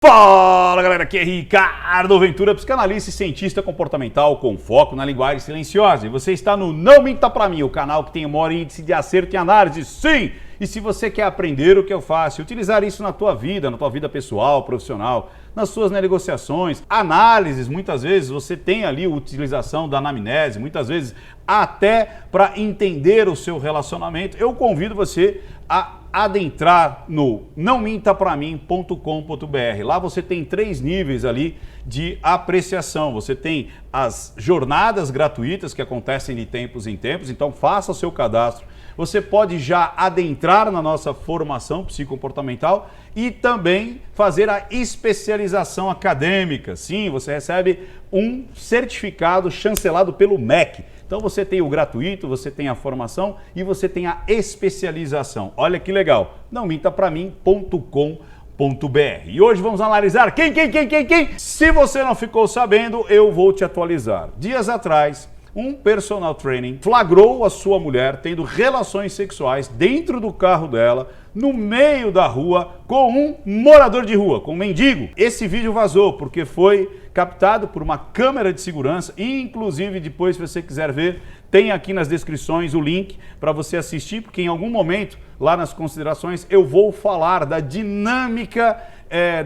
Fala galera, aqui é Ricardo Ventura, psicanalista e cientista comportamental com foco na linguagem silenciosa. E você está no Não Minta Pra Mim, o canal que tem o maior índice de acerto em análise, sim! E se você quer aprender o que eu faço, utilizar isso na tua vida pessoal, profissional, nas suas negociações, análises, muitas vezes você tem ali a utilização da anamnese, muitas vezes até para entender o seu relacionamento, eu convido você a adentrar no nãomintapramim.com.br. Lá você tem 3 níveis ali de apreciação. Você tem as jornadas gratuitas que acontecem de tempos em tempos, então faça o seu cadastro. Você pode já adentrar na nossa formação psicomportamental e também fazer a especialização acadêmica. Sim, você recebe um certificado chancelado pelo MEC. Então você tem o gratuito, você tem a formação e você tem a especialização. Olha que legal, nãomintapramim.com.br. E hoje vamos analisar quem? Se você não ficou sabendo, eu vou te atualizar. Dias atrás, um personal training flagrou a sua mulher tendo relações sexuais dentro do carro dela, no meio da rua, com um morador de rua, com um mendigo. Esse vídeo vazou porque foi captado por uma câmera de segurança, inclusive depois, se você quiser ver, tem aqui nas descrições o link para você assistir, porque em algum momento, lá nas considerações, eu vou falar da dinâmica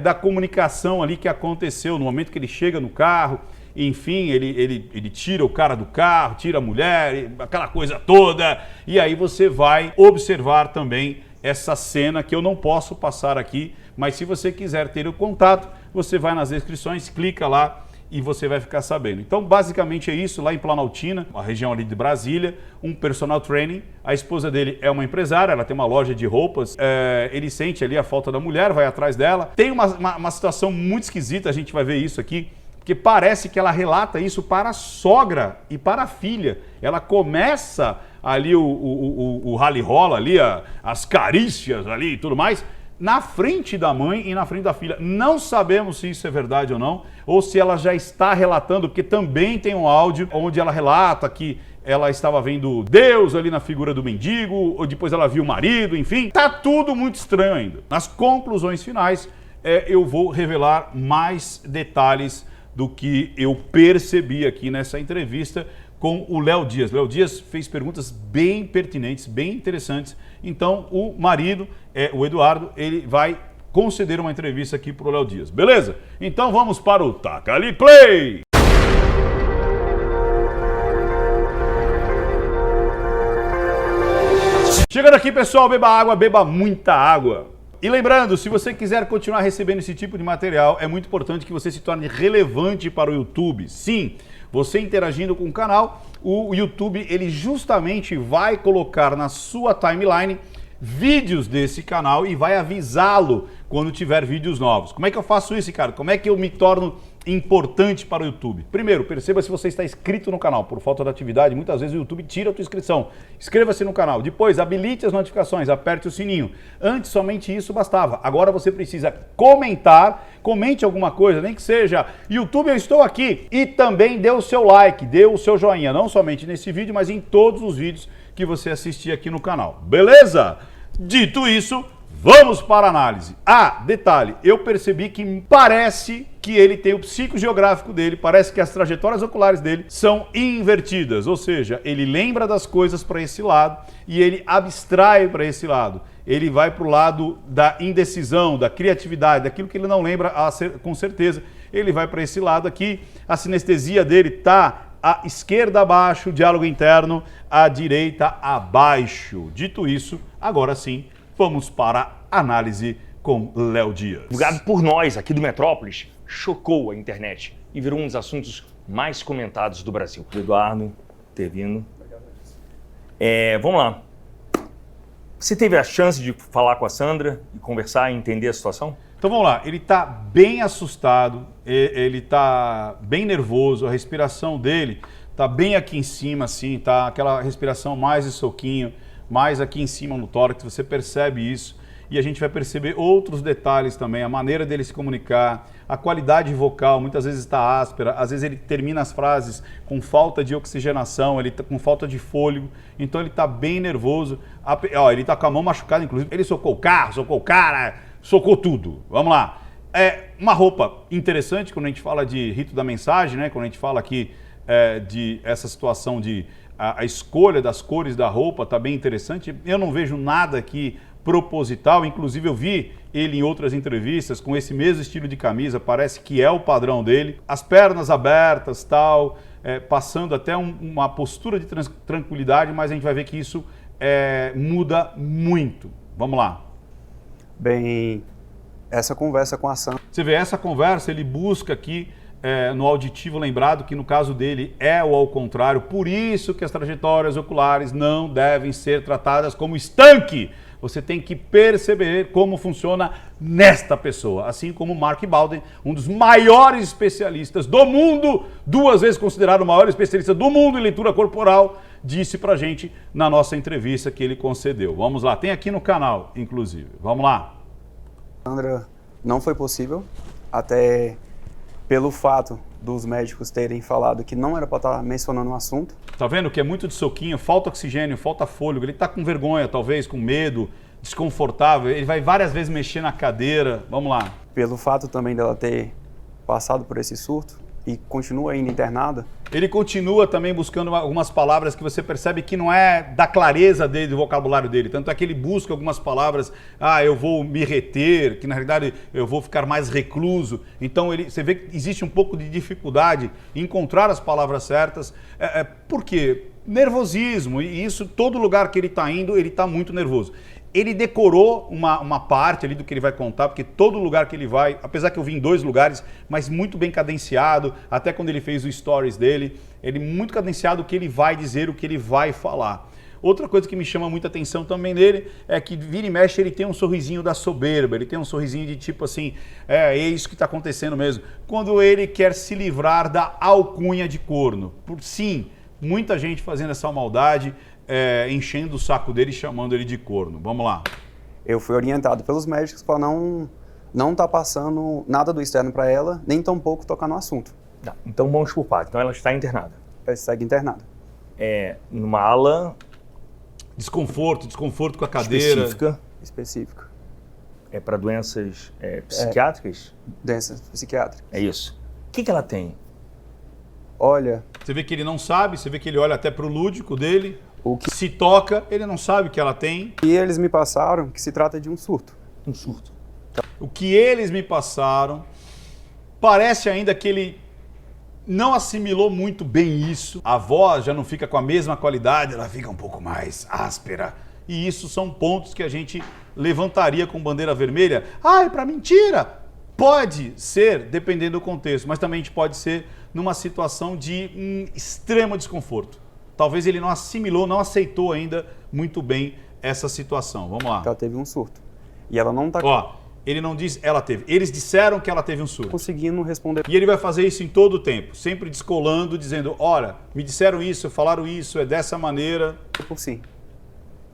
da comunicação ali que aconteceu no momento que ele chega no carro. Enfim, ele tira o cara do carro, tira a mulher, aquela coisa toda. E aí você vai observar também essa cena que eu não posso passar aqui, mas se você quiser ter o contato, você vai nas descrições, clica lá e você vai ficar sabendo. Então, basicamente é isso, lá em Planaltina, uma região ali de Brasília, um personal training. A esposa dele é uma empresária, ela tem uma loja de roupas, ele sente ali a falta da mulher, vai atrás dela. Tem uma situação muito esquisita, a gente vai ver isso aqui, porque parece que ela relata isso para a sogra e para a filha. Ela começa ali o rally-rola ali, as carícias ali e tudo mais, na frente da mãe e na frente da filha. Não sabemos se isso é verdade ou não, ou se ela já está relatando, porque também tem um áudio onde ela relata que ela estava vendo Deus ali na figura do mendigo, ou depois ela viu o marido, enfim. Tá tudo muito estranho ainda. Nas conclusões finais, eu vou revelar mais detalhes do que eu percebi aqui nessa entrevista com o Léo Dias. Léo Dias fez perguntas bem pertinentes, bem interessantes. Então, o marido, o Eduardo, ele vai conceder uma entrevista aqui para o Léo Dias. Beleza? Então, vamos para o Taca Ali Play! Chegando aqui, pessoal, beba água, beba muita água. E lembrando, se você quiser continuar recebendo esse tipo de material, é muito importante que você se torne relevante para o YouTube. Sim, você interagindo com o canal, o YouTube ele justamente vai colocar na sua timeline vídeos desse canal e vai avisá-lo quando tiver vídeos novos. Como é que eu faço isso, Ricardo? Como é que eu me torno importante para o YouTube? Primeiro, perceba se você está inscrito no canal. Por falta de atividade, muitas vezes o YouTube tira a tua inscrição. Inscreva-se no canal. Depois, habilite as notificações, aperte o sininho. Antes, somente isso bastava. Agora você precisa comentar, comente alguma coisa, nem que seja YouTube, eu estou aqui. E também dê o seu like, dê o seu joinha, não somente nesse vídeo, mas em todos os vídeos que você assistir aqui no canal. Beleza? Dito isso, vamos para a análise. Detalhe, eu percebi que parece que ele tem o psicogeográfico dele, parece que as trajetórias oculares dele são invertidas, ou seja, ele lembra das coisas para esse lado e ele abstrai para esse lado. Ele vai para o lado da indecisão, da criatividade, daquilo que ele não lembra com certeza. Ele vai para esse lado aqui, a sinestesia dele está à esquerda abaixo, diálogo interno, à direita abaixo. Dito isso, agora sim, vamos para a análise com Léo Dias. Divulgado por nós aqui do Metrópolis, chocou a internet e virou um dos assuntos mais comentados do Brasil. Eduardo, ter vindo. Vamos lá. Você teve a chance de falar com a Sandra e conversar e entender a situação? Então vamos lá, ele está bem assustado, ele está bem nervoso, a respiração dele está bem aqui em cima, assim, tá aquela respiração mais de soquinho, mais aqui em cima no tórax, você percebe isso. E a gente vai perceber outros detalhes também, a maneira dele se comunicar, a qualidade vocal, muitas vezes está áspera, às vezes ele termina as frases com falta de oxigenação, ele tá com falta de fôlego, então ele está bem nervoso, ele está com a mão machucada, inclusive, ele socou o carro, socou o cara, socou tudo. Vamos lá. É uma roupa interessante quando a gente fala de rito da mensagem, né? Quando a gente fala aqui de essa situação de a escolha das cores da roupa, tá bem interessante. Eu não vejo nada aqui proposital, inclusive eu vi ele em outras entrevistas com esse mesmo estilo de camisa, parece que é o padrão dele. As pernas abertas, tal, passando até uma postura de tranquilidade, mas a gente vai ver que isso muda muito. Vamos lá. Bem, essa conversa com a Sandra... Você vê, essa conversa, ele busca aqui no auditivo, lembrado que no caso dele é o ao contrário, por isso que as trajetórias oculares não devem ser tratadas como estanque. Você tem que perceber como funciona nesta pessoa, assim como Mark Bowden, um dos maiores especialistas do mundo, 2 vezes considerado o maior especialista do mundo em leitura corporal, disse pra gente na nossa entrevista que ele concedeu. Vamos lá, tem aqui no canal, inclusive. Vamos lá. Sandra, não foi possível, até pelo fato dos médicos terem falado que não era para estar mencionando o assunto. Tá vendo que é muito de soquinho, falta oxigênio, falta fôlego, ele tá com vergonha, talvez, com medo, desconfortável, ele vai várias vezes mexer na cadeira. Vamos lá. Pelo fato também dela ter passado por esse surto e continua ainda internada. Ele continua também buscando algumas palavras que você percebe que não é da clareza dele, do vocabulário dele. Tanto é que ele busca algumas palavras, eu vou me reter, que na realidade eu vou ficar mais recluso. Então você vê que existe um pouco de dificuldade em encontrar as palavras certas. Por quê? Nervosismo, e isso, todo lugar que ele está indo, ele está muito nervoso. Ele decorou uma parte ali do que ele vai contar, porque todo lugar que ele vai, apesar que eu vi em 2 lugares, mas muito bem cadenciado, até quando ele fez o stories dele, ele muito cadenciado o que ele vai dizer, o que ele vai falar. Outra coisa que me chama muita atenção também nele é que vira e mexe ele tem um sorrisinho da soberba, ele tem um sorrisinho de tipo assim, é isso que está acontecendo mesmo. Quando ele quer se livrar da alcunha de corno. Sim, muita gente fazendo essa maldade, enchendo o saco dele e chamando ele de corno. Vamos lá. Eu fui orientado pelos médicos para não tá passando nada do externo para ela, nem tampouco tocar no assunto. Tá, então vamos por parte. Então ela está internada. Ela segue internada. Numa ala... Desconforto com a cadeira. Específica. É para doenças psiquiátricas? Doenças psiquiátricas. É isso. O que ela tem? Olha... Você vê que ele não sabe, você vê que ele olha até pro lúdico dele, o que se toca, ele não sabe o que ela tem. E eles me passaram que se trata de um surto. Um surto. O que eles me passaram, parece ainda que ele não assimilou muito bem isso. A voz já não fica com a mesma qualidade, ela fica um pouco mais áspera. E isso são pontos que a gente levantaria com bandeira vermelha. É para mentira! Pode ser, dependendo do contexto, mas também a gente pode ser numa situação de extremo desconforto. Talvez ele não assimilou, não aceitou ainda muito bem essa situação. Vamos lá. Ela teve um surto. E ela não tá... Ele não diz ela teve. Eles disseram que ela teve um surto. Conseguindo responder. E ele vai fazer isso em todo o tempo, sempre descolando, dizendo, olha, me disseram isso, falaram isso, é dessa maneira. Por sim.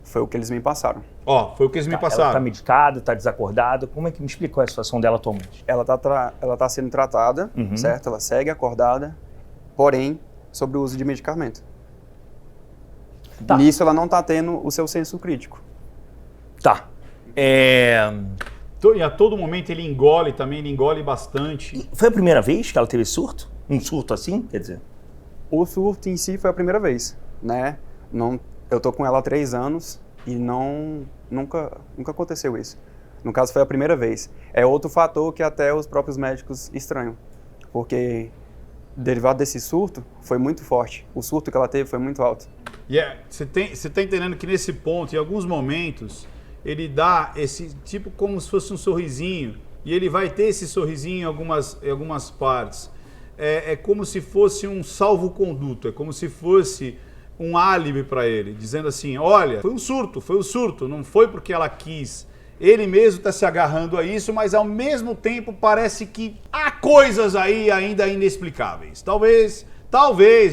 Foi o que eles me passaram. Foi o que eles me passaram. Ela está medicada, está desacordada. Como é que me explicou a situação dela atualmente? Ela tá sendo tratada, certo? Ela segue acordada, porém, sobre o uso de medicamento. Tá. Nisso ela não está tendo o seu senso crítico. Tá. E a todo momento ele engole bastante. Foi a primeira vez que ela teve surto? Um surto assim, quer dizer? O surto em si foi a primeira vez, né? Eu tô com ela há 3 anos e nunca aconteceu isso. No caso foi a primeira vez. É outro fator que até os próprios médicos estranham, porque derivado desse surto foi muito forte. O surto que ela teve foi muito alto. Você tá entendendo que nesse ponto, em alguns momentos, ele dá esse tipo como se fosse um sorrisinho, e ele vai ter esse sorrisinho em algumas partes. É como se fosse um salvo-conduto, é como se fosse um álibi para ele, dizendo assim, olha, foi um surto, não foi porque ela quis. Ele mesmo está se agarrando a isso, mas ao mesmo tempo parece que há coisas aí ainda inexplicáveis. Talvez,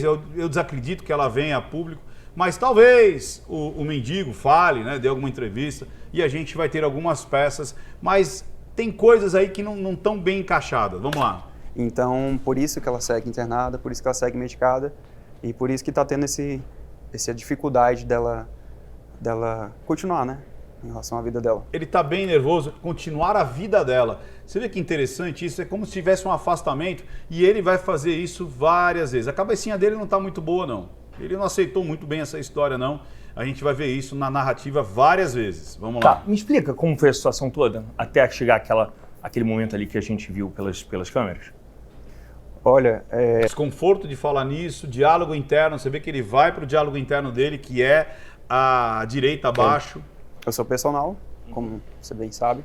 eu desacredito que ela venha a público, mas talvez o mendigo fale, né, dê alguma entrevista e a gente vai ter algumas peças, mas tem coisas aí que não estão bem encaixadas. Vamos lá. Então, por isso que ela segue internada, por isso que ela segue medicada e por isso que está tendo essa dificuldade dela continuar, né? em relação à vida dela. Ele tá bem nervoso, continuar a vida dela. Você vê que interessante isso, é como se tivesse um afastamento e ele vai fazer isso várias vezes. A cabecinha dele não tá muito boa, não. Ele não aceitou muito bem essa história, não. A gente vai ver isso na narrativa várias vezes. Vamos lá. Tá, me explica como foi a situação toda, até chegar aquele momento ali que a gente viu pelas câmeras. Olha, Desconforto de falar nisso, diálogo interno, você vê que ele vai pro diálogo interno dele, que é a direita abaixo. eu sou personal, como você bem sabe.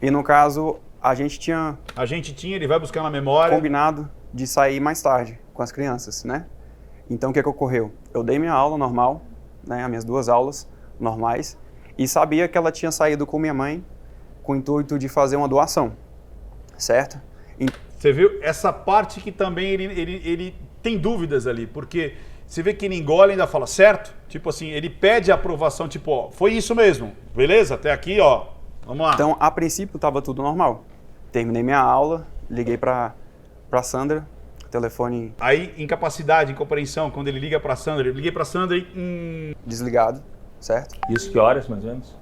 E no caso, a gente tinha Ele vai buscar na memória. combinado de sair mais tarde com as crianças, né? Então o que ocorreu? Eu dei minha aula normal, né, as minhas 2 aulas normais, e sabia que ela tinha saído com minha mãe com o intuito de fazer uma doação, certo? Você viu essa parte que também ele tem dúvidas ali, porque você vê que ele engole e ainda fala certo, tipo assim, ele pede a aprovação, tipo, ó, foi isso mesmo, beleza? Até aqui, ó, vamos lá. Então, a princípio, estava tudo normal. Terminei minha aula, liguei para Sandra, telefone Aí, incapacidade, incompreensão, quando ele liga pra Sandra, eu liguei pra Sandra e... desligado, certo? Isso que horas, mais ou menos?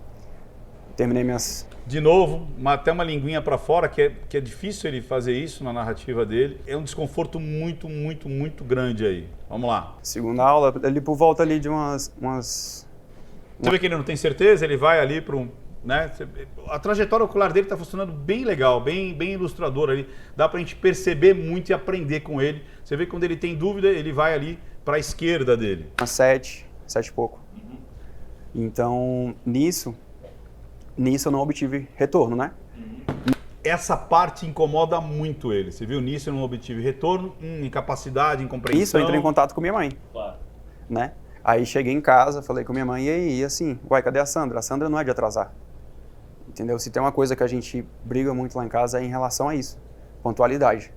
Terminei minhas... De novo, até uma linguinha pra fora, que é difícil ele fazer isso na narrativa dele. É um desconforto muito, muito, muito grande aí. Vamos lá. Segunda aula, ali por volta ali de umas Você vê que ele não tem certeza, ele vai ali para um... Né? A trajetória ocular dele está funcionando bem legal, bem ilustrador ali. Dá pra gente perceber muito e aprender com ele. Você vê que quando ele tem dúvida, ele vai ali para a esquerda dele. umas 7 e pouco. Então, nisso eu não obtive retorno, né? Essa parte incomoda muito ele. Você viu? Nisso eu não obtive retorno, incapacidade, incompreensão. Isso, eu entrei em contato com minha mãe, Claro. né? Aí cheguei em casa, falei com minha mãe, e aí, e assim, uai, cadê a Sandra? A Sandra não é de atrasar. Entendeu? Se tem uma coisa que a gente briga muito lá em casa é em relação a isso, pontualidade.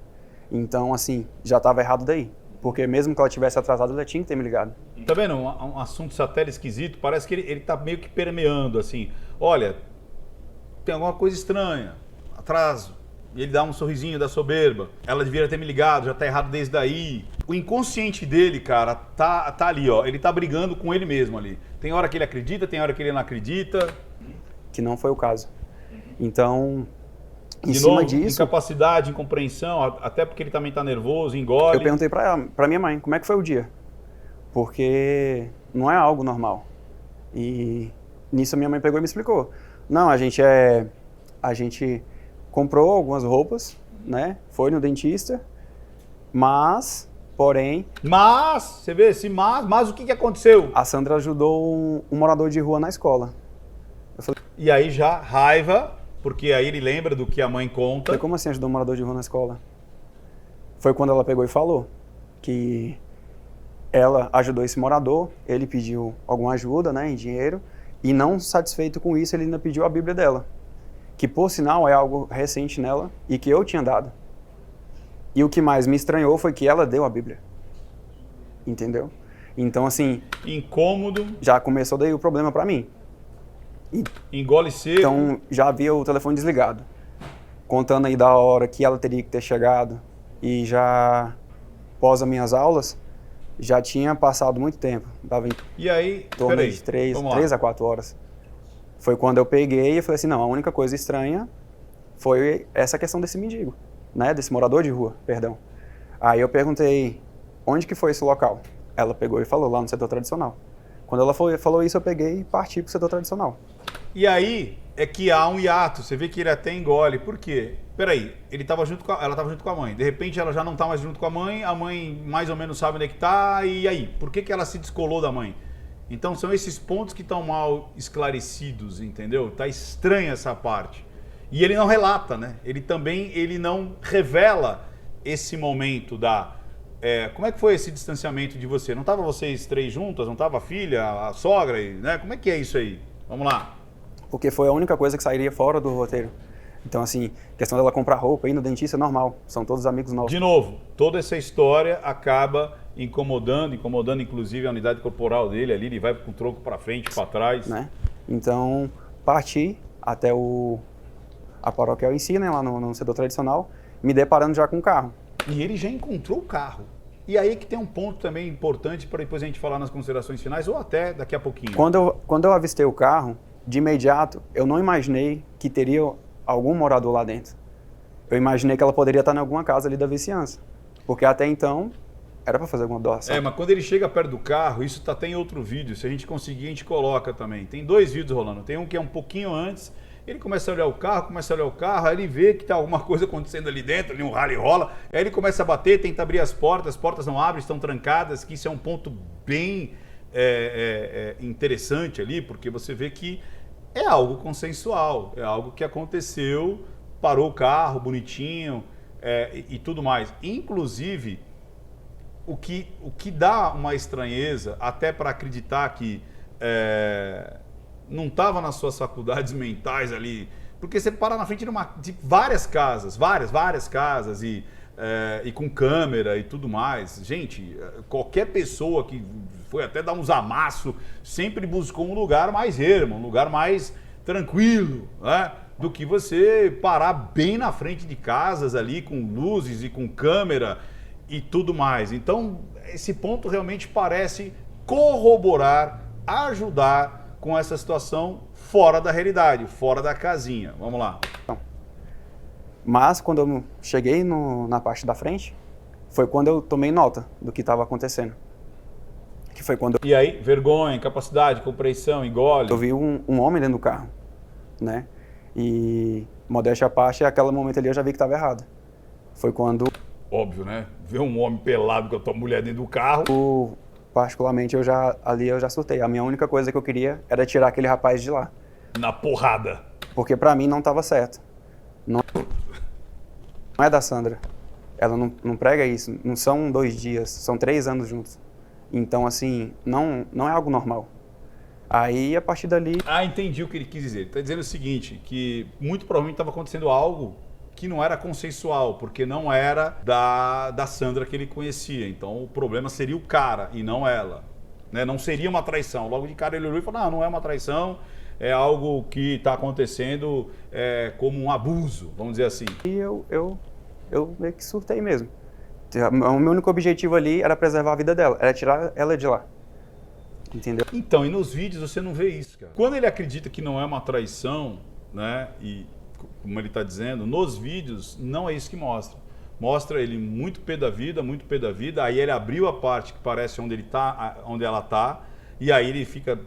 Então, assim, já estava errado daí. Porque mesmo que ela tivesse atrasado, ela tinha que ter me ligado. Tá vendo? Um assunto até esquisito. Parece que ele tá meio que permeando, assim. Olha, tem alguma coisa estranha. Atraso. E ele dá um sorrisinho da soberba. Ela devia ter me ligado, já tá errado desde aí. O inconsciente dele, cara, tá ali, ó. Ele tá brigando com ele mesmo ali. Tem hora que ele acredita, tem hora que ele não acredita. Que não foi o caso. Então, em De cima novo, disso, incapacidade, incompreensão, até porque ele também tá nervoso, engole. eu perguntei pra minha mãe, como é que foi o dia? Porque não é algo normal. E nisso a minha mãe pegou e me explicou. Não, a gente comprou algumas roupas, né? Foi no dentista, porém, Mas, você vê, mas o que aconteceu? a Sandra ajudou um morador de rua na escola. E aí já raiva, porque aí ele lembra do que a mãe conta. Falei, como assim ajudou um morador de rua na escola? Foi quando ela pegou e falou que ela ajudou esse morador, ele pediu alguma ajuda, né, em dinheiro, e não satisfeito com isso, ele ainda pediu a Bíblia dela, que por sinal é algo recente nela e que eu tinha dado. E o que mais me estranhou foi que ela deu a Bíblia. Entendeu? Então, assim, Incômodo, já começou daí o problema pra mim. engole seco. Então, já havia o telefone desligado, contando aí da hora que ela teria que ter chegado, e já, após as minhas aulas, já tinha passado muito tempo, dava em E aí, torno peraí, de 3 vamos lá. a 4 horas. Foi quando eu peguei e falei assim, não, a única coisa estranha foi essa questão desse mendigo, né, desse morador de rua, perdão. Aí eu perguntei, onde que foi esse local? Ela pegou e falou, lá no setor tradicional. Quando ela falou isso, eu peguei e parti pro setor tradicional. E aí é que há um hiato, você vê que ele até engole. Por quê? Peraí, ela estava junto com a mãe. De repente ela já não está mais junto com a mãe mais ou menos sabe onde é que tá, e aí? Por que ela se descolou da mãe? Então são esses pontos que estão mal esclarecidos, entendeu? Tá estranha essa parte. E ele não relata, né? Ele não revela esse momento da... como é que foi esse distanciamento de você? Não tava vocês 3 juntas? Não tava a filha, a sogra, né? Como é que é isso aí? Vamos lá. Porque foi a única coisa que sairia fora do roteiro. Então, assim, questão dela comprar roupa, ir no dentista é normal. São todos amigos novos. De novo, toda essa história acaba incomodando inclusive a unidade corporal dele ali, ele vai com o tronco para frente, para trás. Né? Então, parti até a paróquia em si, né, lá no setor tradicional, me deparando já com o carro. E ele já encontrou o carro. E aí que tem um ponto também importante para depois a gente falar nas considerações finais, ou até daqui a pouquinho. Quando eu avistei o carro, de imediato, eu não imaginei que teria algum morador lá dentro. Eu imaginei que ela poderia estar em alguma casa ali da vizinhança. Porque até então, era para fazer alguma doação. Mas quando ele chega perto do carro, isso tá até em outro vídeo. Se a gente conseguir, a gente coloca também. Tem 2 vídeos rolando. Tem um que é um pouquinho antes. Ele começa a olhar o carro, aí ele vê que tá alguma coisa acontecendo ali dentro, ali um rally rola. Aí ele começa a bater, tenta abrir as portas não abrem, estão trancadas. Que isso é um ponto bem interessante ali, porque você vê que é algo consensual. É algo que aconteceu, parou o carro, bonitinho e tudo mais. Inclusive... O que dá uma estranheza, até para acreditar que não estava nas suas faculdades mentais ali, porque você para na frente de várias casas, várias casas e com câmera e tudo mais. Gente, qualquer pessoa que foi até dar uns amassos sempre buscou um lugar mais ermo, um lugar mais tranquilo, né? Do que você parar bem na frente de casas ali com luzes e com câmera e tudo mais. Então, esse ponto realmente parece corroborar, ajudar com essa situação fora da realidade, fora da casinha. Vamos lá. Mas quando eu cheguei na parte da frente, foi quando eu tomei nota do que estava acontecendo. Que foi quando E aí, vergonha, incapacidade, compreensão, engole. eu vi um homem dentro do carro, né? E, modéstia à parte, aquele momento ali eu já vi que estava errado. Foi quando... Óbvio, né? Ver um homem pelado com a tua mulher dentro do carro. Particularmente, eu já surtei. A minha única coisa que eu queria era tirar aquele rapaz de lá. Na porrada. Porque pra mim não estava certo. Não é da Sandra. Ela não prega isso. Não são 2 dias, são 3 anos juntos. Então, assim, não é algo normal. Aí, a partir dali... Entendi o que ele quis dizer. Ele está dizendo o seguinte, que muito provavelmente estava acontecendo algo que não era consensual, porque não era da Sandra que ele conhecia. Então o problema seria o cara e não ela, né? Não seria uma traição. Logo de cara ele olhou e falou, não é uma traição, é algo que está acontecendo como um abuso, vamos dizer assim. E eu meio que surtei mesmo. O meu único objetivo ali era preservar a vida dela, era tirar ela de lá. Entendeu? Então, e nos vídeos você não vê isso, cara. Quando ele acredita que não é uma traição, né, e como ele está dizendo, nos vídeos não é isso que mostra. Mostra ele muito pé da vida, aí ele abriu a parte que parece onde ela tá, e aí ele fica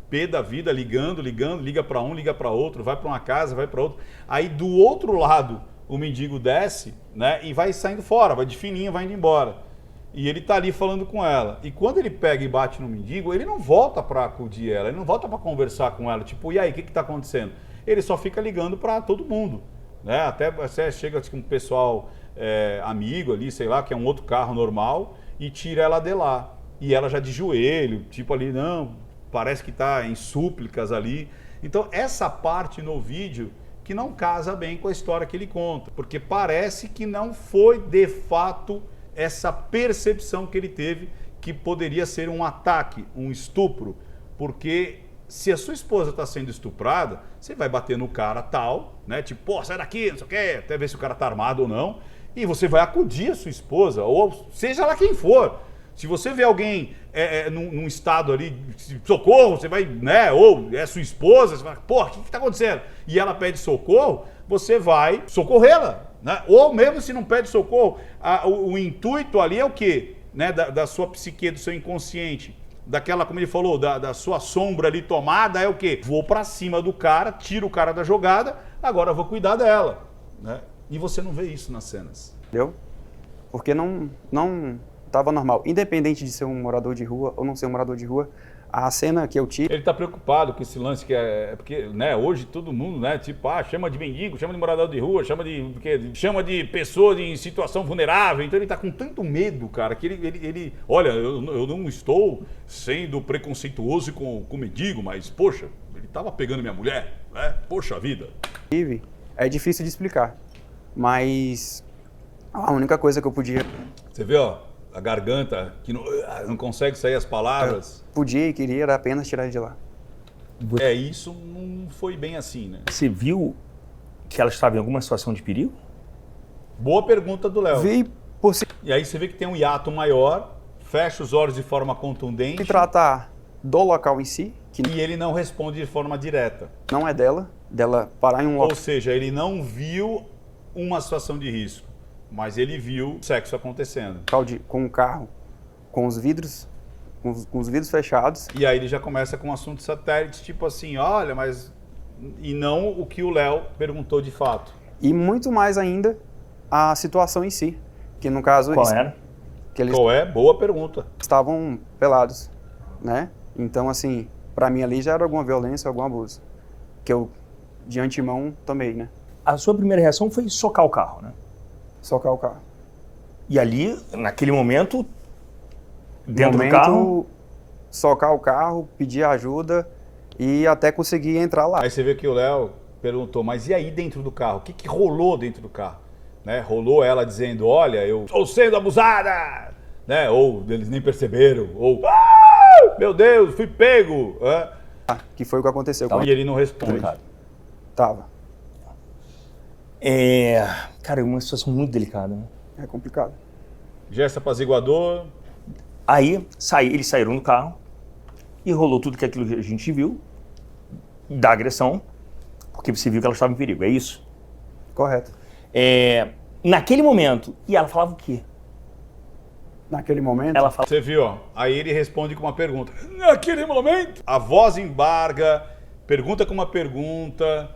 pé da vida, ligando, liga para um, liga para outro, vai para uma casa, vai para outra. Aí do outro lado o mendigo desce, né, e vai saindo fora, vai de fininho, vai indo embora. E ele tá ali falando com ela. E quando ele pega e bate no mendigo, ele não volta para acudir ela, ele não volta para conversar com ela, tipo, e aí, o que tá acontecendo? Ele só fica ligando para todo mundo, né? Até você chega com um pessoal amigo ali, sei lá, que é um outro carro normal, e tira ela de lá. E ela já de joelho, tipo ali, não, parece que tá em súplicas ali. Então essa parte no vídeo que não casa bem com a história que ele conta, porque parece que não foi de fato essa percepção que ele teve que poderia ser um ataque, um estupro, porque se a sua esposa está sendo estuprada, você vai bater no cara tal, né? Tipo, pô, sai daqui, não sei o quê, até ver se o cara tá armado ou não, e você vai acudir a sua esposa, ou seja lá quem for. Se você vê alguém num estado ali, socorro, você vai, né? Ou é sua esposa, você vai, pô, o que tá acontecendo? E ela pede socorro, você vai socorrê-la, né? Ou mesmo se não pede socorro, o intuito ali é o quê? Né? Da sua psique, do seu inconsciente. Daquela, como ele falou, da sua sombra ali tomada, é o quê? Vou pra cima do cara, tiro o cara da jogada, agora eu vou cuidar dela, né? E você não vê isso nas cenas. Entendeu? Porque não estava normal. Independente de ser um morador de rua ou não ser um morador de rua, a cena que eu tive... Ele tá preocupado com esse lance que porque, né, hoje todo mundo, né, tipo, chama de mendigo, chama de morador de rua, chama de pessoa em situação vulnerável. Então ele tá com tanto medo, cara, que ele olha, eu não estou sendo preconceituoso com mendigo, mas, poxa, ele tava pegando minha mulher, né? Poxa vida. É difícil de explicar, mas a única coisa que eu podia... Você vê, ó, a garganta que não consegue sair as palavras. Podia e queria era apenas tirar ele de lá. Isso não foi bem assim, né? Você viu que ela estava em alguma situação de perigo? Boa pergunta do Léo. Vi por se E aí você vê que tem um hiato maior, fecha os olhos de forma contundente. tratar do local em si, E ele não responde de forma direta. não é dela parar em um Ou local seja, ele não viu uma situação de risco, mas ele viu sexo acontecendo. com o carro, com os vidros, com os vidros fechados. E aí ele já começa com um assunto satélite, tipo assim, olha, mas... E não o que o Léo perguntou de fato. E muito mais ainda a situação em si, que no caso Qual era? que eles Qual é? Boa pergunta. estavam pelados, né? Então assim, pra mim ali já era alguma violência, algum abuso, que eu de antemão tomei, né? A sua primeira reação foi socar o carro, né? Socar o carro. E ali, naquele momento, dentro do carro... socar o carro, pedir ajuda e até conseguir entrar lá. Aí você vê que o Léo perguntou, mas e aí dentro do carro? O que, que rolou dentro do carro? Né? Rolou ela dizendo, olha, eu estou sendo abusada! Né? Ou eles nem perceberam, ou meu Deus, fui pego! Que foi o que aconteceu com E ele. ele não responde. Tava. Cara, é uma situação muito delicada, né? É complicado. Gesto apaziguador. Aí, eles saíram do carro e rolou tudo aquilo que a gente viu da agressão, porque você viu que ela estava em perigo, é isso? Correto. Naquele momento, e ela falava o quê? Naquele momento, Ela falava... Você viu, ó. Aí ele responde com uma pergunta. Naquele momento, a voz embarga, pergunta com uma pergunta,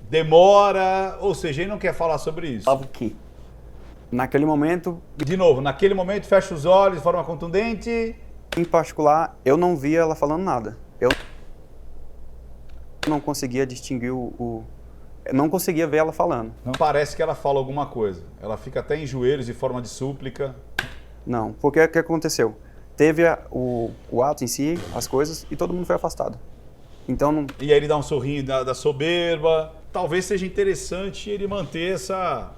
demora, ou seja, ele não quer falar sobre isso. Falava o quê? naquele momento, De novo, naquele momento, fecha os olhos de forma contundente. em particular, eu não via ela falando nada. Eu não conseguia distinguir eu não conseguia ver ela falando. Parece que ela fala alguma coisa. Ela fica até em joelhos de forma de súplica. Não, porque o que aconteceu? Teve o ato em si, as coisas, e todo mundo foi afastado. Então, não, E aí ele dá um sorrinho da soberba. Talvez seja interessante ele manter essa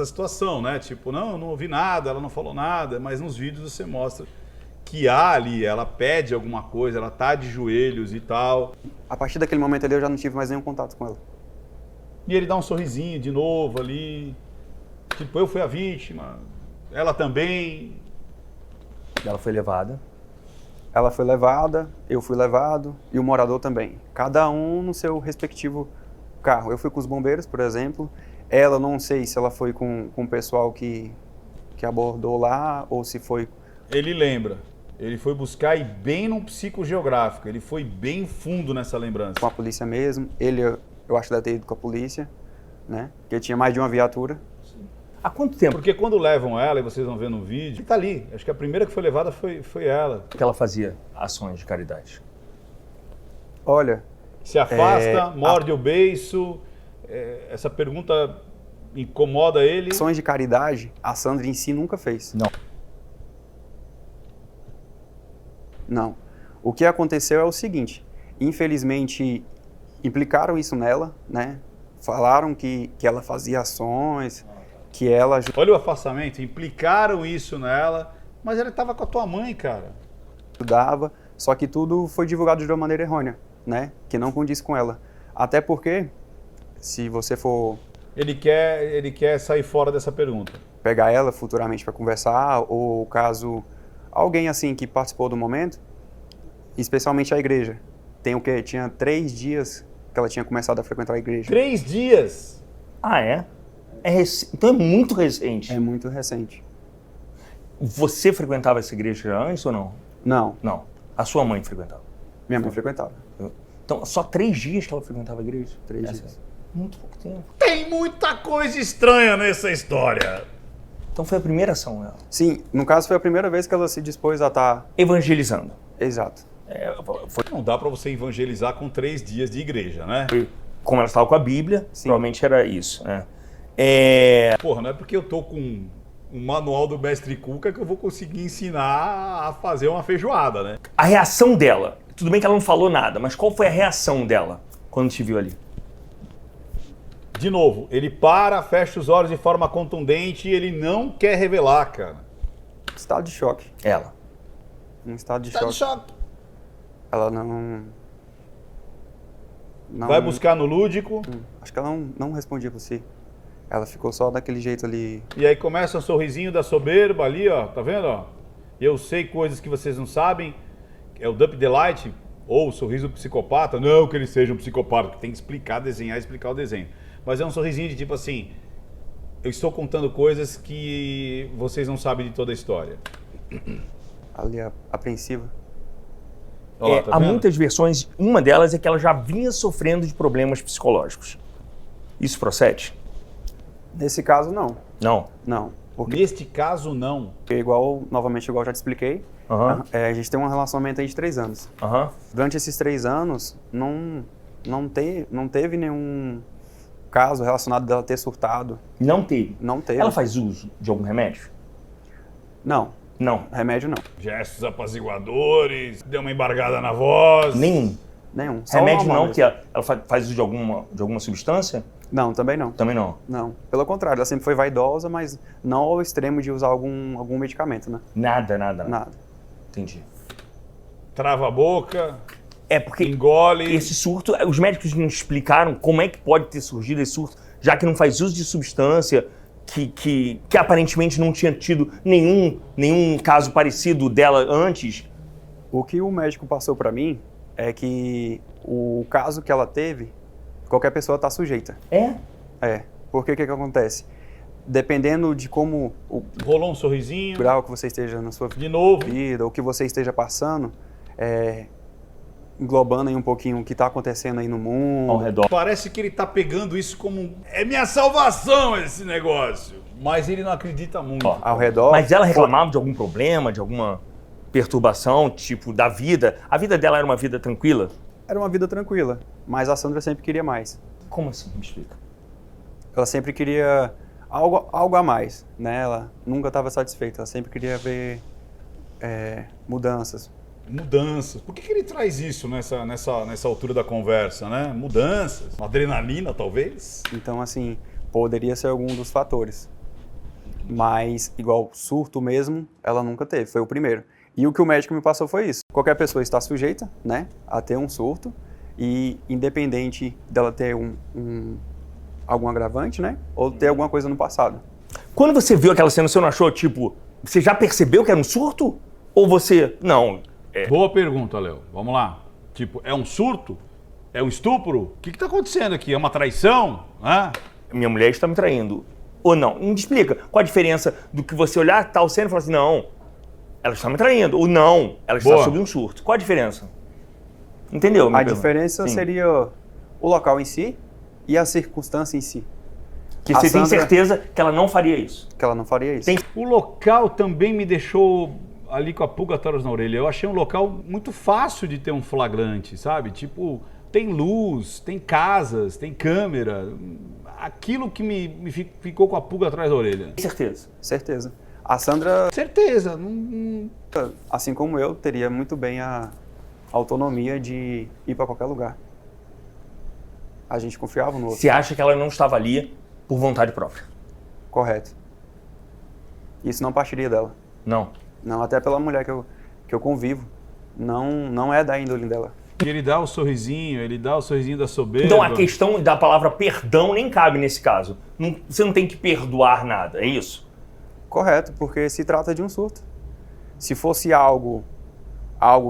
situação, né? Tipo, não ouvi nada, ela não falou nada, mas nos vídeos você mostra que há ali, ela pede alguma coisa, ela tá de joelhos e tal. a partir daquele momento ali eu já não tive mais nenhum contato com ela. E ele dá um sorrisinho de novo ali. Tipo, eu fui a vítima, ela também. Ela foi levada. Ela foi levada, eu fui levado e o morador também. Cada um no seu respectivo carro. Eu fui com os bombeiros, por exemplo. Ela, não sei se ela foi com o pessoal que abordou lá ou se foi... Ele lembra. Ele foi buscar e bem no psicogeográfico. Ele foi bem fundo nessa lembrança. com a polícia mesmo. Ele, eu acho que deve ter ido com a polícia, né? Porque tinha mais de uma viatura. Há quanto tempo Porque quando levam ela, e vocês vão ver no vídeo, tá ali. Acho que a primeira que foi levada foi ela. que ela fazia ações de caridade? Olha, Se afasta, morde o beiço. Essa pergunta incomoda ele. ações de caridade, a Sandra em si nunca fez. Não. Não. O que aconteceu é o seguinte, infelizmente implicaram isso nela, né? Falaram que ela fazia ações, que ela Olha o afastamento, implicaram isso nela, mas ela estava com a tua mãe, cara. ajudava, só que tudo foi divulgado de uma maneira errônea, né? Que não condiz com ela. Até porque, se você for Ele quer sair fora dessa pergunta. pegar ela futuramente para conversar, ou caso alguém assim que participou do momento, especialmente a igreja, tem o quê? Tinha 3 dias que ela tinha começado a frequentar a igreja. 3 dias. Ah, é? Então é muito recente. É muito recente. Você frequentava essa igreja já antes ou não? Não, Não. A sua mãe frequentava. minha mãe frequentava. Então, só 3 dias que ela frequentava a igreja? 3 Essa- dias. Muito pouco tempo. Tem muita coisa estranha nessa história. Então foi a primeira ação dela. Sim, no caso foi a primeira vez que ela se dispôs a estar... Evangelizando. Exato. Foi Não dá pra você evangelizar com 3 dias de igreja, né? como ela estava com a Bíblia, Sim. provavelmente era isso. Né? Porra, não é porque eu tô com um manual do Mestre Cuca que eu vou conseguir ensinar a fazer uma feijoada, né? A reação dela, tudo bem que ela não falou nada, mas qual foi a reação dela quando te viu ali? De novo, ele para, fecha os olhos de forma contundente e ele não quer revelar, cara. Estado de choque. Ela. Um estado de Tá de choque. choque. Ela não... Vai buscar no lúdico Acho que ela não respondia por si. Ela ficou só daquele jeito ali. e aí começa um sorrisinho da soberba ali, ó. Tá vendo, ó? Eu sei coisas que vocês não sabem. É o Dump Delight. Ou o sorriso do psicopata, não que ele seja um psicopata, porque tem que explicar, desenhar e explicar o desenho. Mas é um sorrisinho de tipo assim, eu estou contando coisas que vocês não sabem de toda a história. Ali, apreensiva. Olha lá, tá Há vendo? muitas versões, uma delas é que ela já vinha sofrendo de problemas psicológicos. Isso procede? Nesse caso, não. Não. Não. Porque, Neste caso, não. novamente, igual eu já te expliquei, Aham. a gente tem um relacionamento aí de 3 anos. Aham. Durante esses 3 anos, não teve nenhum caso relacionado dela ter surtado. Não teve. Não teve. Ela faz uso de algum remédio? Não. Não. Remédio não. Gestos apaziguadores, deu uma embargada na voz. Nenhum. Nenhum. Só Remédio normal não, mesmo. que ela faz uso de alguma substância? Não, também não. Também não. Não. Pelo contrário, ela sempre foi vaidosa, mas não ao extremo de usar algum medicamento, né? Nada. Nada. Entendi. Trava a boca, É porque engole. esse surto, os médicos não explicaram como é que pode ter surgido esse surto, já que não faz uso de substância, que aparentemente não tinha tido nenhum caso parecido dela antes. O que o médico passou pra mim é que o caso que ela teve, qualquer pessoa está sujeita. É? Porque o que acontece? Dependendo de como o Rolou um sorrisinho. grau que você esteja na sua De novo. vida, ou que você esteja passando, englobando aí um pouquinho o que está acontecendo aí no mundo. Ao redor. Parece que ele tá pegando isso como é minha salvação esse negócio. Mas ele não acredita muito. Ó, Ao redor. Mas ela reclamava de algum problema, de alguma perturbação, tipo, da vida? A vida dela era uma vida tranquila? Era uma vida tranquila, mas a Sandra sempre queria mais. Como assim? Me explica. Ela sempre queria algo a mais, né? Ela nunca estava satisfeita, ela sempre queria ver mudanças. Mudanças. Por que ele traz isso nessa altura da conversa, né? Mudanças. Adrenalina, talvez? Então, assim, poderia ser algum dos fatores. Mas, igual surto mesmo, ela nunca teve, foi o primeiro. E o que o médico me passou foi isso. Qualquer pessoa está sujeita, né, a ter um surto, e independente dela ter algum agravante, né, ou ter alguma coisa no passado. Quando você viu aquela cena, você não achou, tipo, você já percebeu que era um surto? Ou você, não, Boa pergunta, Léo. Vamos lá. Tipo, é um surto? É um estupro? O que tá acontecendo aqui? É uma traição? Hã? minha mulher está me traindo? Ou não? Me explica, qual a diferença do que você olhar tal cena e falar assim, não, ela está me traindo, ou não, ela está Boa. sob um surto. Qual a diferença? Entendeu? minha A pergunta? diferença Sim. seria o local em si e a circunstância em si, Que a você tem Sandra- certeza que ela não faria isso. que ela não faria isso. Tem- O local também me deixou ali com a pulga atrás na orelha. Eu achei um local muito fácil de ter um flagrante, sabe? Tipo, tem luz, tem casas, tem câmera. Aquilo que me ficou com a pulga atrás da orelha. Tem certeza. Certeza. A Sandra, Certeza. assim como eu, teria muito bem a autonomia de ir para qualquer lugar. A gente confiava no outro. Você acha que ela não estava ali por vontade própria? Correto. Isso não partiria dela. Não. Não, até pela mulher que eu convivo. Não é da índole dela. Ele dá o sorrisinho da soberba. Então a questão da palavra perdão nem cabe nesse caso. Você não tem que perdoar nada, é isso? Correto, porque se trata de um surto. Se fosse algo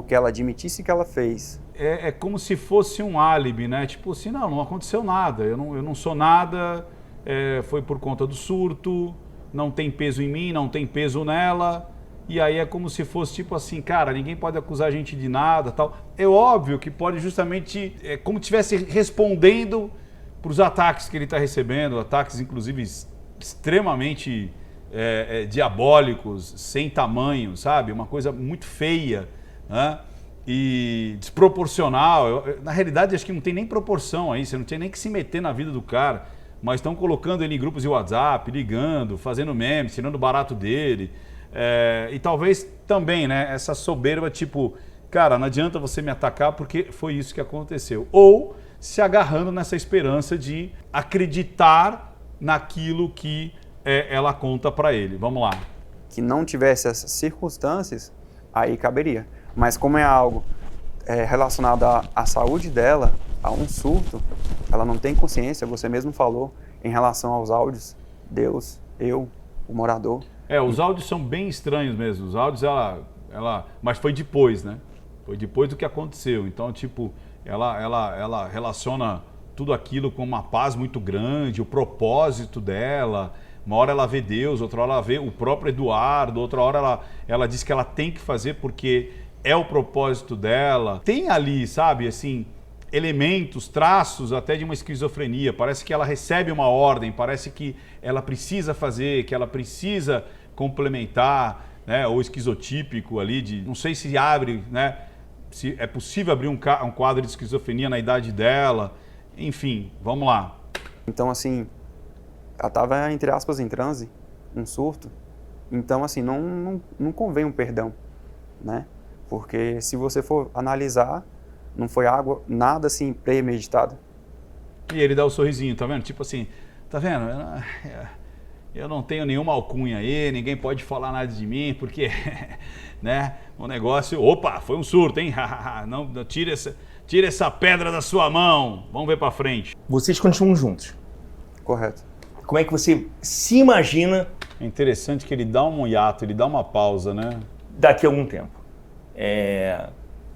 que ela admitisse que ela fez, É como se fosse um álibi, né? Tipo assim, não aconteceu nada, eu não sou nada, foi por conta do surto, não tem peso em mim, não tem peso nela. E aí é como se fosse tipo assim, cara, ninguém pode acusar a gente de nada, tal. É óbvio que pode justamente, como se estivesse respondendo para os ataques que ele está recebendo, ataques inclusive extremamente diabólicos, sem tamanho, sabe? Uma coisa muito feia, né? E desproporcional. Na realidade, acho que não tem nem proporção aí, você não tem nem que se meter na vida do cara, mas estão colocando ele em grupos de WhatsApp, ligando, fazendo memes, tirando o barato dele. E talvez também, né, essa soberba, tipo, cara, não adianta você me atacar porque foi isso que aconteceu. Ou se agarrando nessa esperança de acreditar naquilo que ela conta pra ele. Vamos lá. que não tivesse essas circunstâncias, aí caberia. Mas como é algo relacionado à saúde dela, a um surto, ela não tem consciência, você mesmo falou, em relação aos áudios, Deus, eu, o morador. Os áudios são bem estranhos mesmo. Os áudios, mas foi depois, né? Foi depois do que aconteceu. Então, tipo, ela relaciona tudo aquilo com uma paz muito grande, o propósito dela. Uma hora ela vê Deus, outra hora ela vê o próprio Eduardo, outra hora ela diz que ela tem que fazer porque é o propósito dela. Tem ali, sabe, assim, elementos, traços até de uma esquizofrenia. Parece que ela recebe uma ordem, parece que ela precisa fazer, que ela precisa complementar, né, ou esquizotípico ali, de não sei se abre, né, se é possível abrir um quadro de esquizofrenia na idade dela. Enfim, vamos lá. Então, assim, ela estava, entre aspas, em transe, um surto. Então, assim, não convém um perdão, né? Porque se você for analisar, não foi nada assim premeditado. E ele dá o sorrisinho, tá vendo? Tipo assim, tá vendo? Eu não tenho nenhuma alcunha aí, ninguém pode falar nada de mim, porque, né, o negócio... Opa, foi um surto, hein? Não, tira essa pedra da sua mão. Vamos ver pra frente. Vocês continuam juntos. Correto. Como é que você se imagina É interessante que ele dá um hiato, ele dá uma pausa, né? daqui a algum tempo?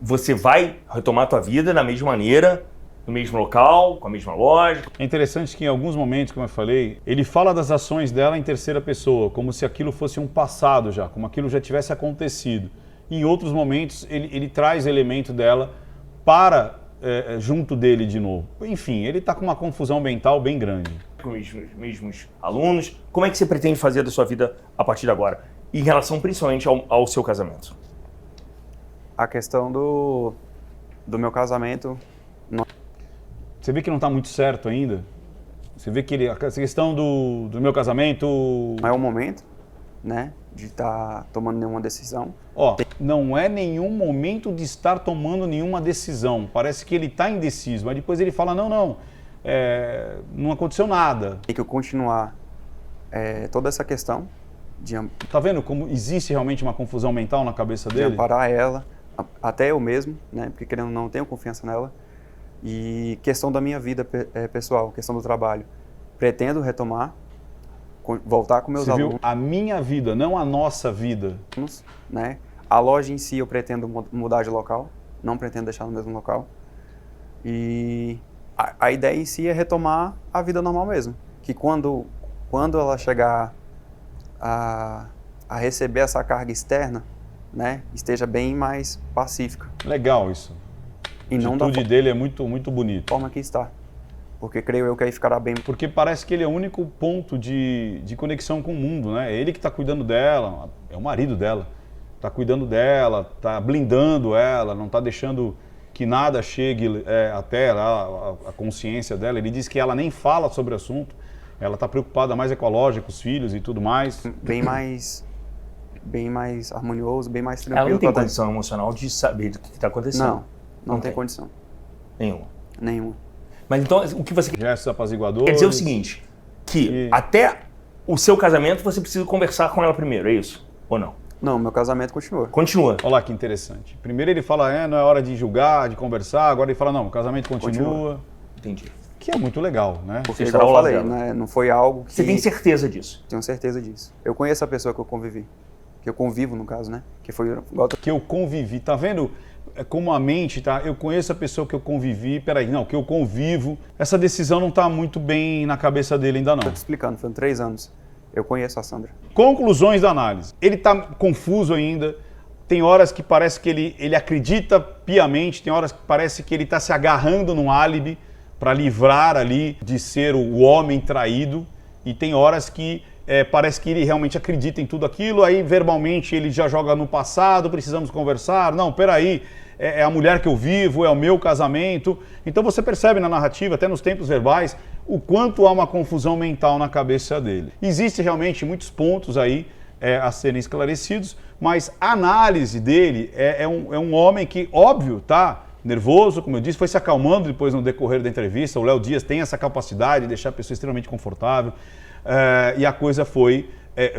Você vai retomar a tua vida da mesma maneira, no mesmo local, com a mesma lógica? É interessante que em alguns momentos, como eu falei, ele fala das ações dela em terceira pessoa, como se aquilo fosse um passado já, como aquilo já tivesse acontecido. Em outros momentos, ele traz elemento dela para junto dele de novo. Enfim, ele está com uma confusão mental bem grande. Com os mesmos alunos, como é que você pretende fazer da sua vida a partir de agora? Em relação principalmente ao seu casamento? A questão do meu casamento... Você vê que não está muito certo ainda? Você vê que essa questão do meu casamento... Não é o momento, né, de estar tomando nenhuma decisão. Ó, não é nenhum momento de estar tomando nenhuma decisão. Parece que ele está indeciso, mas depois ele fala, não aconteceu nada. Tem que eu continuar toda essa questão de Tá vendo como existe realmente uma confusão mental na cabeça dele? amparar ela, até eu mesmo, né, porque querendo ou não, tenho confiança nela. E questão da minha vida pessoal, questão do trabalho. Pretendo retomar, voltar com meus Você alunos. viu? A minha vida, não a nossa vida. Né? A loja em si eu pretendo mudar de local, não pretendo deixar no mesmo local. E a ideia em si é retomar a vida normal mesmo. Que quando ela chegar a receber essa carga externa, né, esteja bem mais pacífica. Legal isso. E A não da atitude dele é muito, muito bonita. forma que está. Porque creio eu que aí ficará bem. Porque parece que ele é o único ponto de conexão com o mundo, né? É ele que está cuidando dela, é o marido dela. Está cuidando dela, está blindando ela, não está deixando que nada chegue até a consciência dela. Ele diz que ela nem fala sobre o assunto, ela está preocupada mais com a loja, com os filhos e tudo mais. Bem mais harmonioso, bem mais tranquilo. Ela não tem pra condição emocional de saber do que está acontecendo. Não tem condição. Nenhuma. Mas então, o que você Gestos apaziguadores. quer dizer é o seguinte, que até o seu casamento você precisa conversar com ela primeiro, é isso? Ou não? Não, meu casamento continua. Continua. Olha lá que interessante. Primeiro ele fala, não é hora de julgar, de conversar. Agora ele fala, não, o casamento continua. Entendi. Que é muito legal, né? Porque, Você igual eu estará ao lado falei, dela. né, não foi algo que... Você tem certeza disso? Tenho certeza disso. Eu conheço a pessoa que eu convivi. Que eu convivo, no caso, né? Que foi igual... Que eu convivi, tá vendo? É como a mente, tá? Eu conheço a pessoa que eu convivi, peraí, não, que eu convivo. Essa decisão não tá muito bem na cabeça dele ainda não. Tô te explicando, foram 3 anos. Eu conheço a Sandra. Conclusões da análise. Ele tá confuso ainda. Tem horas que parece que ele acredita piamente, tem horas que parece que ele está se agarrando num álibi para livrar ali de ser o homem traído. E tem horas que parece que ele realmente acredita em tudo aquilo, aí verbalmente ele já joga no passado, precisamos conversar. Não, peraí, é a mulher que eu vivo, é o meu casamento. Então você percebe na narrativa, até nos tempos verbais, o quanto há uma confusão mental na cabeça dele. Existem realmente muitos pontos aí a serem esclarecidos, mas a análise dele é um homem que, óbvio, tá nervoso, como eu disse, foi se acalmando depois no decorrer da entrevista. O Léo Dias tem essa capacidade de deixar a pessoa extremamente confortável. E a coisa foi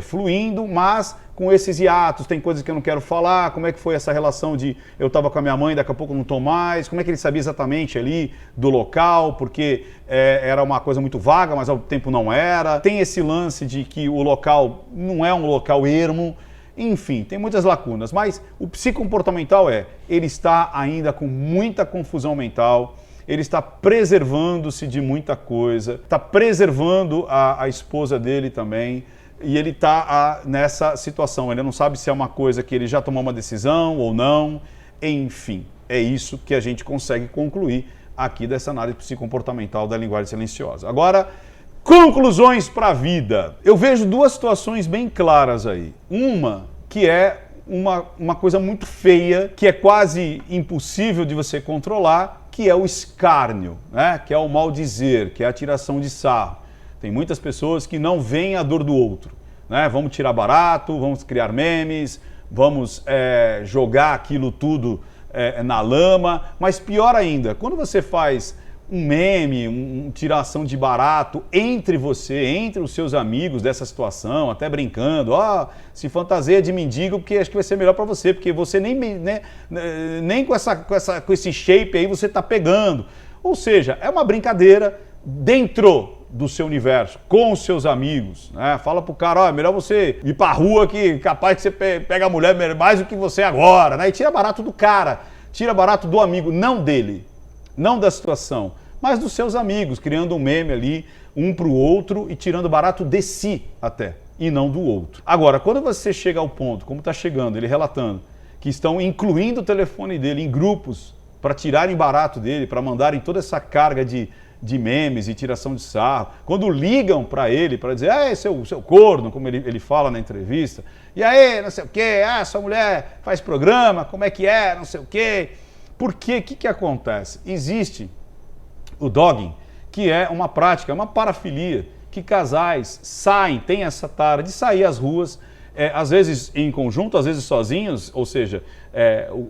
fluindo, mas com esses hiatos, tem coisas que eu não quero falar, como é que foi essa relação de eu estava com a minha mãe, daqui a pouco não estou mais, como é que ele sabia exatamente ali do local, porque era uma coisa muito vaga, mas ao tempo não era. Tem esse lance de que o local não é um local ermo, Enfim, tem muitas lacunas, mas o psicomportamental ele está ainda com muita confusão mental, ele está preservando-se de muita coisa, está preservando a esposa dele também, e ele está nessa situação, ele não sabe se é uma coisa que ele já tomou uma decisão ou não, enfim, é isso que a gente consegue concluir aqui dessa análise psicomportamental da linguagem silenciosa. Agora, conclusões para a vida. Eu vejo duas situações bem claras aí. Uma que é uma coisa muito feia, que é quase impossível de você controlar, que é o escárnio, né? Que é o maldizer, que é a tiração de sarro. Tem muitas pessoas que não veem a dor do outro, né? Vamos tirar barato, vamos criar memes, vamos jogar aquilo tudo na lama, mas pior ainda, quando você faz um meme, uma tiração de barato entre você, entre os seus amigos dessa situação, até brincando, se fantasia de mendigo porque acho que vai ser melhor para você, porque você nem com esse shape aí você está pegando. Ou seja, é uma brincadeira dentro do seu universo, com os seus amigos, né? Fala pro cara, é melhor você ir pra rua que capaz que você pega a mulher mais do que você agora, né? E tira barato do cara, tira barato do amigo, não dele. Não da situação, mas dos seus amigos, criando um meme ali, um para o outro e tirando barato de si até, e não do outro. Agora, quando você chega ao ponto, como está chegando, ele relatando, que estão incluindo o telefone dele em grupos para tirarem barato dele, para mandarem toda essa carga de memes e tiração de sarro, quando ligam para ele para dizer, seu corno, como ele fala na entrevista, e aí, não sei o quê, sua mulher faz programa, como é que é, não sei o quê. Porque o que acontece? Existe o dogging, que é uma prática, uma parafilia, que casais saem, têm essa tara de sair às ruas, às vezes em conjunto, às vezes sozinhos, ou seja,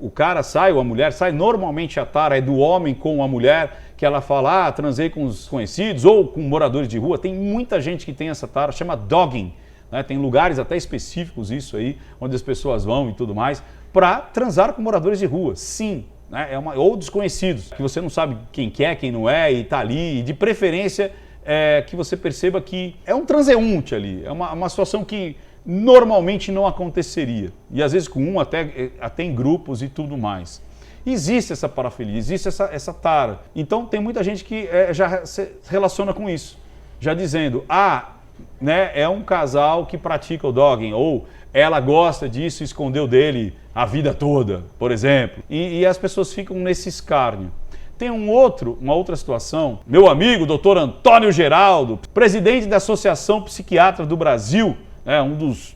o cara sai ou a mulher sai, normalmente a tara é do homem com a mulher, que ela fala, transei com os conhecidos ou com moradores de rua. Tem muita gente que tem essa tara, chama dogging, né? Tem lugares até específicos isso aí, onde as pessoas vão e tudo mais, para transar com moradores de rua, sim. Né? Ou desconhecidos, que você não sabe quem que é, quem não é, e está ali, e de preferência que você perceba que é um transeunte ali, é uma situação que normalmente não aconteceria, e às vezes com até em grupos e tudo mais. Existe essa parafilia, existe essa tara, então tem muita gente que já se relaciona com isso, já dizendo, né, é um casal que pratica o dogging, ou ela gosta disso e escondeu dele a vida toda, por exemplo. E as pessoas ficam nesse escárnio. Tem uma outra situação, meu amigo, Dr. Antônio Geraldo, presidente da Associação Psiquiatra do Brasil, um dos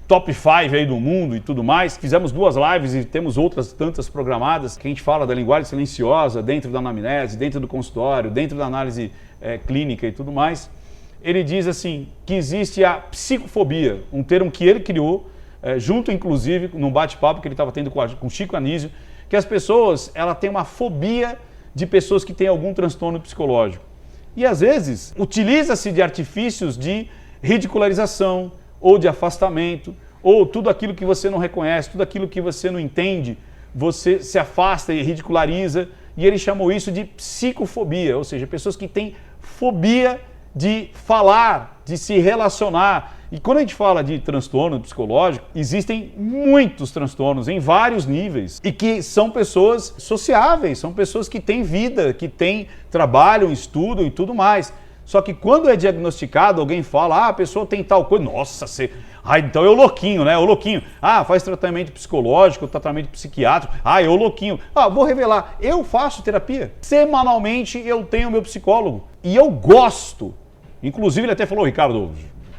top 5 aí do mundo e tudo mais. Fizemos 2 lives e temos outras tantas programadas, que a gente fala da linguagem silenciosa dentro da anamnese, dentro do consultório, dentro da análise clínica e tudo mais. Ele diz assim, que existe a psicofobia, um termo que ele criou, junto inclusive num bate-papo que ele estava tendo com Chico Anísio, que as pessoas têm uma fobia de pessoas que têm algum transtorno psicológico. E às vezes utiliza-se de artifícios de ridicularização, ou de afastamento, ou tudo aquilo que você não reconhece, tudo aquilo que você não entende, você se afasta e ridiculariza, e ele chamou isso de psicofobia, ou seja, pessoas que têm fobia de falar, de se relacionar. E quando a gente fala de transtorno psicológico, existem muitos transtornos em vários níveis e que são pessoas sociáveis, são pessoas que têm vida, que têm trabalho, estudam e tudo mais. Só que quando é diagnosticado, alguém fala, a pessoa tem tal coisa, nossa, então é o louquinho, né? O louquinho. Faz tratamento psicológico, tratamento psiquiátrico. É o louquinho. Vou revelar, eu faço terapia. Semanalmente eu tenho meu psicólogo e eu gosto. Inclusive ele até falou, Ricardo,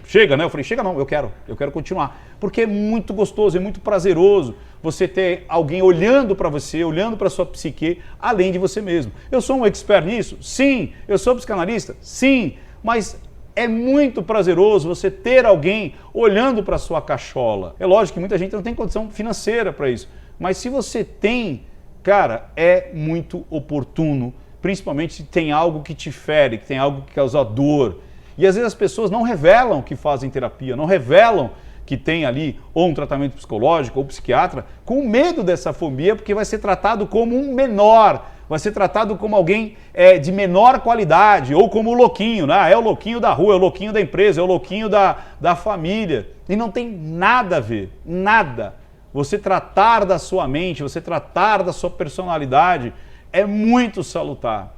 chega, né? Eu falei, chega não, eu quero continuar. Porque é muito gostoso, é muito prazeroso você ter alguém olhando para você, olhando para sua psique, além de você mesmo. Eu sou um expert nisso? Sim. Eu sou psicanalista? Sim. Mas é muito prazeroso você ter alguém olhando para sua cachola. É lógico que muita gente não tem condição financeira para isso. Mas se você tem, cara, é muito oportuno, principalmente se tem algo que te fere, que tem algo que causa dor. E às vezes as pessoas não revelam que fazem terapia, não revelam que tem ali ou um tratamento psicológico ou psiquiatra, com medo dessa fobia, porque vai ser tratado como um menor, vai ser tratado como alguém de menor qualidade, ou como o louquinho, né? É o louquinho da rua, é o louquinho da empresa, é o louquinho da família. E não tem nada a ver, nada. Você tratar da sua mente, você tratar da sua personalidade é muito salutar.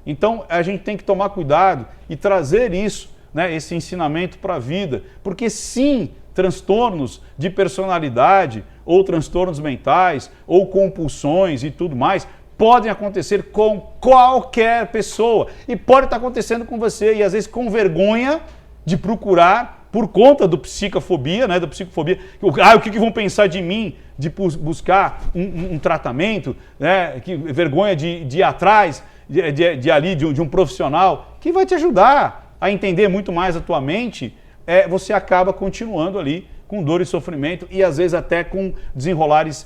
Então a gente tem que tomar cuidado e trazer isso, né, esse ensinamento para a vida, porque sim, transtornos de personalidade ou transtornos mentais ou compulsões e tudo mais podem acontecer com qualquer pessoa e pode estar acontecendo com você e às vezes com vergonha de procurar por conta do psicofobia, né, da psicofobia. O que vão pensar de mim, de buscar um tratamento, né, vergonha de ir atrás de um profissional que vai te ajudar a entender muito mais a tua mente. Você acaba continuando ali com dor e sofrimento e às vezes até com desenrolares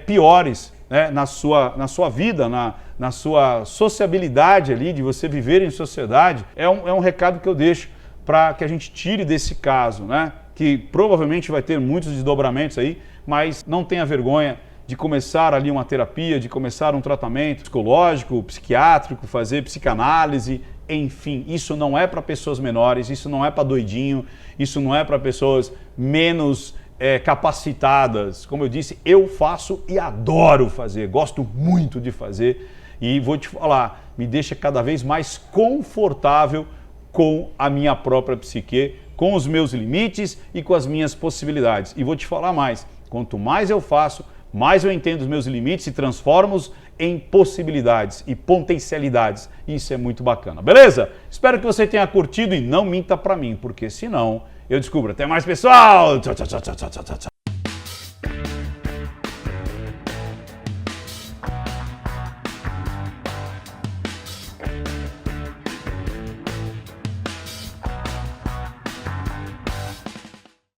piores, né, na sua vida, na sua sociabilidade ali, de você viver em sociedade. É um recado que eu deixo para que a gente tire desse caso, né, que provavelmente vai ter muitos desdobramentos aí, mas não tenha vergonha de começar ali uma terapia, de começar um tratamento psicológico, psiquiátrico, fazer psicanálise, enfim, isso não é para pessoas menores, isso não é para doidinho, isso não é para pessoas menos capacitadas. Como eu disse, eu faço e adoro fazer, gosto muito de fazer e vou te falar, me deixa cada vez mais confortável com a minha própria psique, com os meus limites e com as minhas possibilidades. E vou te falar mais, quanto mais eu faço, mais eu entendo os meus limites e transformo-os em possibilidades e potencialidades. Isso é muito bacana, beleza? Espero que você tenha curtido e não minta pra mim, porque senão eu descubro. Até mais, pessoal! Tchau, tchau, tchau, tchau, tchau, tchau.